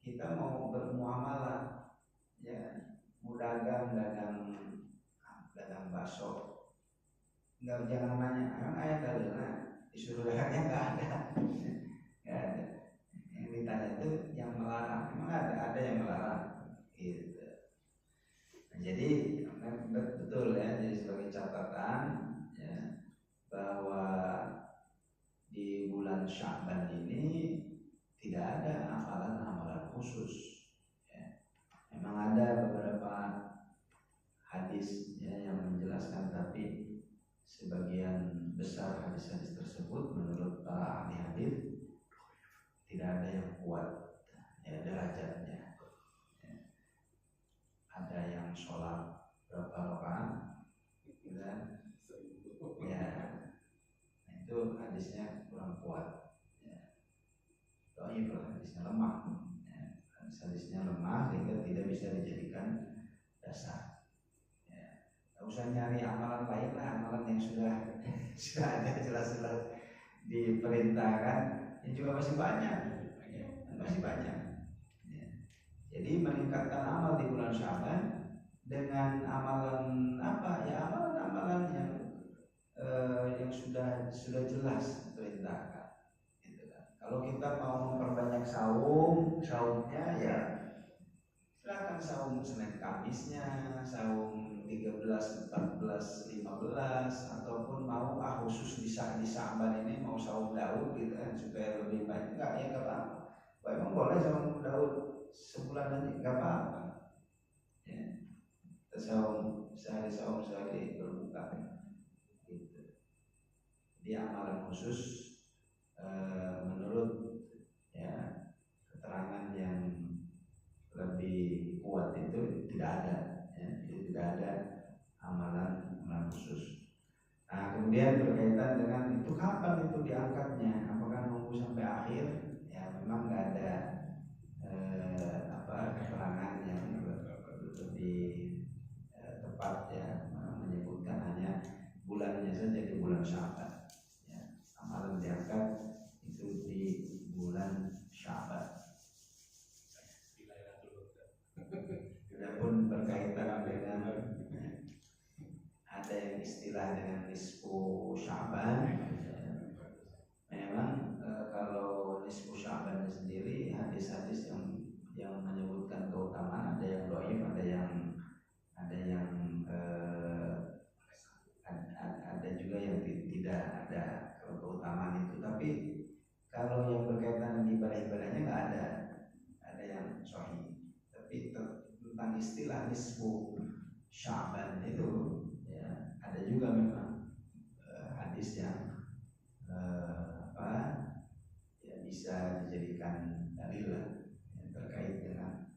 Kita mau bermuamalah, ya mau dagang bakso. Jangan nanya, emang ayat dalilnya disuruh dagangnya nggak ada. Nggak ada. Yang ditanya itu yang melarang, emang ada yang melarang, gitu. Nah, jadi betul ya, jadi sebagai catatan ya, bahwa di bulan Sya'ban ini tidak ada amalan-amalan khusus. Ya. Memang ada beberapa hadis ya, yang menjelaskan, tapi sebagian besar hadis-hadis tersebut menurut para ahli hadis tidak ada yang kuat ya derajatnya. Ya. Ada yang sholat berapa rakaat, gitu kan? Ya, nah itu hadisnya kurang kuat. Ya. Dhaif hadisnya lemah. Ya. Hadisnya lemah sehingga tidak bisa dijadikan dasar. Gak usah nyari amalan lain lah, amalan yang sudah ada jelas-jelas diperintahkan, yang juga masih banyak, ya, masih banyak. Ya. Jadi meningkatkan amal di bulan Sya'ban dengan amalan apa? Ya amalan-amalan yang sudah jelas diperintahkan. Gitu kan. Kalau kita mau memperbanyak saumnya ya silakan saum Senin Kamisnya, saum 13, 14, 15, ataupun mau khusus di Sya'ban ini mau saum Daud gitu kan supaya lebih banyak, enggak ya enggak apa-apa. Memang boleh saum Daud sebulan nanti enggak apa-apa. Ya. Sehari berbuka gitu. Jadi amalan khusus menurut ya keterangan yang lebih kuat itu tidak ada, ya. Jadi tidak ada amalan khusus. Nah kemudian berkaitan dengan itu kapan itu diangkatnya, apakah nunggu sampai akhir? Ya memang nggak ada keterangan yang istilah dengan nisfu Sya'ban. Memang kalau nisfu Sya'ban sendiri hadis-hadis yang menyebutkan keutamaan ada yang dhaif, ada juga yang tidak ada keutamaan itu. Tapi kalau yang berkaitan dengan ibadah-ibadahnya nggak ada yang sahih. Tapi tentang istilah nisfu Sya'ban itu ya ada juga memang hadis yang ya bisa dijadikan dalil yang terkait dengan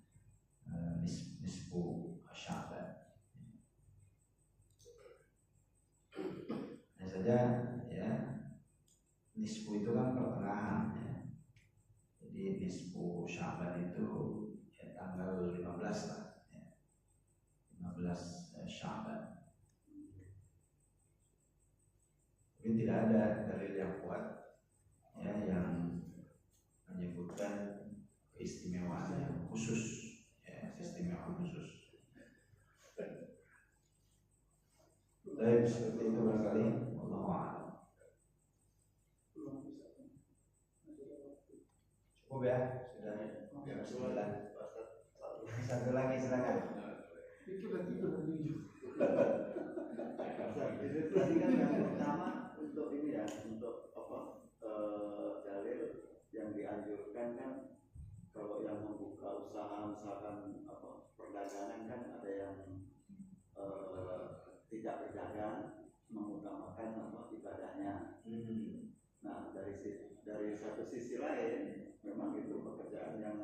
nisfu Sya'ban. Hanya saja ya nisfu itu kan pertengahan ya. Jadi nisfu Sya'ban itu ya tanggal 15 lah ya. 15 Sya'ban. Tapi tidak ada dalil yang kuat ya yang menyebutkan keistimewaan yang khusus ya, istimewa khusus. Baik, seperti itu barangkali. Wallahu a'lam. Cukup ya, sudah jam 9. Satu lagi silakan. Itu dan jujur. Jadi tadi kan yang pertama untuk ini ya, untuk dalil yang dianjurkan kan kalau yang membuka usaha misalkan perdagangan kan ada yang tidak berdagang mengutamakan ibadahnya. Nah dari satu sisi lain memang itu pekerjaan yang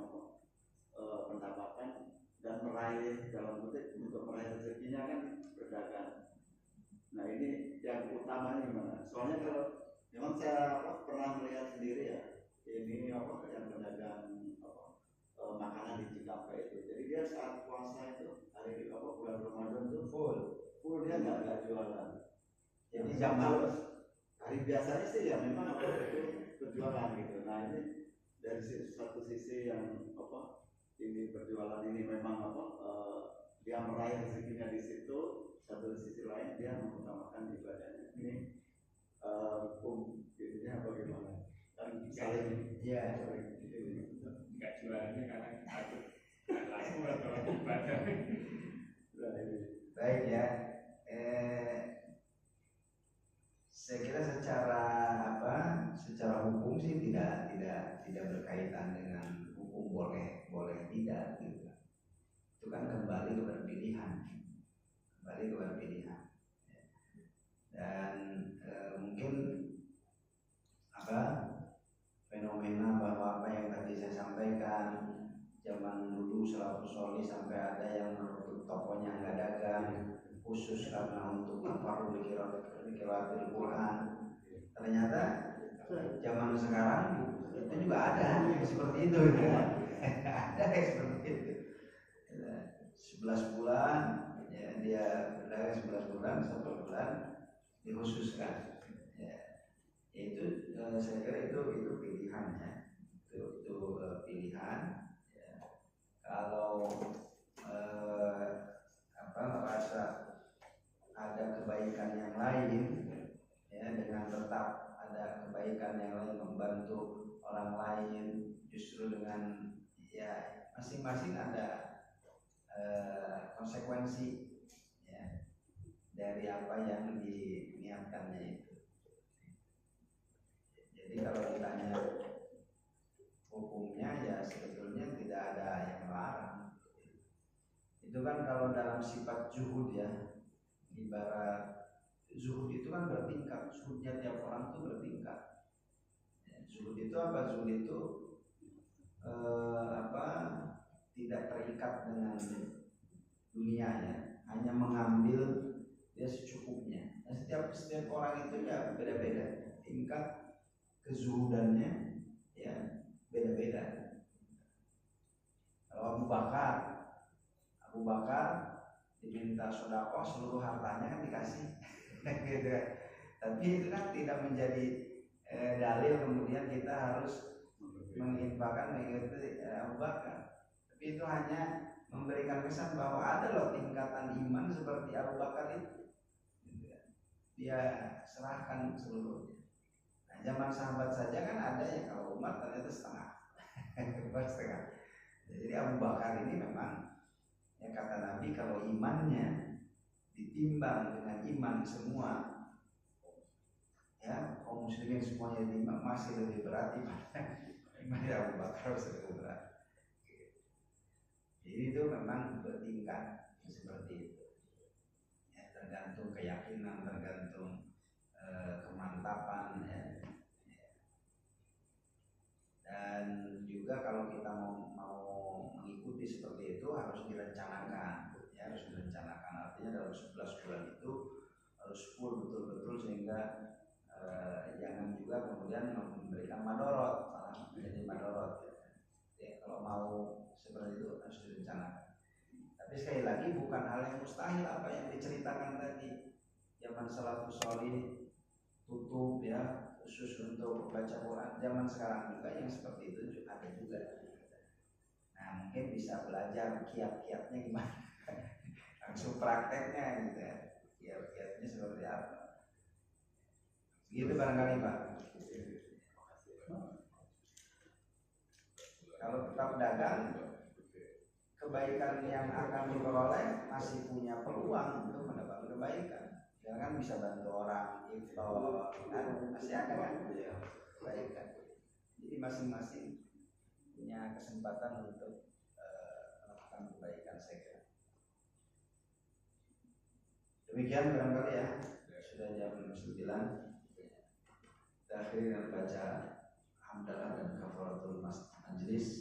pendapatan dan meraih dalam kutip untuk meraih rezekinya kan berdagang. Nah ini yang utamanya gimana? Soalnya kalau memang saya pernah melihat sendiri ya, ini yang pedagang makanan di Cikampek itu. Jadi dia saat puasa itu hari bulan Ramadan itu full dia nggak jualan. Jadi jam harus hari biasanya sih ya memang itu berjualan gitu. Nah ini dari satu sisi yang ini berjualan ini memang dia meraih rezekinya di situ, satu sisi lain dia mengutamakan ibadahnya. Ini hukum jadinya bagaimana? Kan saling nggak jualannya karena takut laku atau ibadah. Baik ya. Saya kira secara hukum sih tidak berkaitan dengan hukum boleh tidak gitu. Itu kan kembali kepada pilihan. Dan mungkin fenomena bahwa apa yang tadi saya sampaikan zaman dulu Salafus Sholih sampai ada yang menutup tokonya nggak dagang khusus karena untuk tafarruh qiraatil Quran. Ternyata zaman sekarang itu juga ada yang seperti itu ya. Ada yang seperti itu. 11 bulan ya, dia berdagang 11 bulan, 1 bulan dikhususkan. Ya. Itu saya kira itu pilihan ya. Itu pilihan ya. Kalau merasa ada kebaikan yang lain ya, dengan tetap ada kebaikan yang lain membantu orang lain justru dengan ya masing-masing ada konsekuensi ya dari apa yang diniatkannya itu. Jadi kalau ditanya hukumnya ya sebetulnya tidak ada yang melarang. Itu kan kalau dalam sifat zuhud ya, ibarat zuhud itu kan bertingkat, zuhudnya tiap orang itu bertingkat. Ya, zuhud itu apa? Zuhud itu tidak terikat dengan dunia ya, hanya mengambil dia secukupnya. Nah, setiap orang itu ya beda-beda tingkat kezuhudannya ya beda-beda. Kalau Abu Bakar diminta sedekah seluruh hartanya kan dikasih gitu. Tapi itu kan tidak menjadi dalil kemudian kita harus menginfakkan mengikuti Abu Bakar. Tapi itu hanya memberikan kesan bahwa ada loh tingkatan iman seperti Abu Bakar itu. dia serahkan seluruhnya. Nah, zaman sahabat saja kan ada yang kalau Umar ternyata setengah, Umar setengah. Jadi Abu Bakar ini memang yang kata Nabi kalau imannya ditimbang dengan iman semua ya kaum muslimin semuanya ditimbang masih lebih berat iman Abu Bakar masih lebih berat. Jadi itu memang bertingkat seperti itu. Ya, tergantung keyakinan, tergantung kemantapan ya. Dan juga kalau kita mau mengikuti seperti itu harus direncanakan ya, harus direncanakan. Artinya dalam 11 bulan itu harus full betul-betul sehingga jangan juga kemudian memberikan madorot, malah menjadi madorot ya. Ya, kalau mau seperti itu harus direncanakan. Tapi sekali lagi bukan hal yang mustahil apa yang diceritakan tadi. Zaman salafus sholih tutup ya khusus untuk baca Quran, zaman sekarang juga yang seperti itu juga ada juga. Nah mungkin bisa belajar kiat-kiatnya gimana, langsung prakteknya gitu ya, kiat-kiatnya seperti apa. Gitu barangkali Pak. Kalau tetap dagang, kebaikan yang akan diperoleh masih punya peluang untuk mendapat kebaikan. Jangan bisa bantu orang iftar, kan masih ada kan kebaikan. Jadi masing-masing punya kesempatan untuk melakukan kebaikan saya kira. Demikian barangkali ya, sudah jam 9. Kita akhiri dengan baca hamdalah dan kafaratul majlis.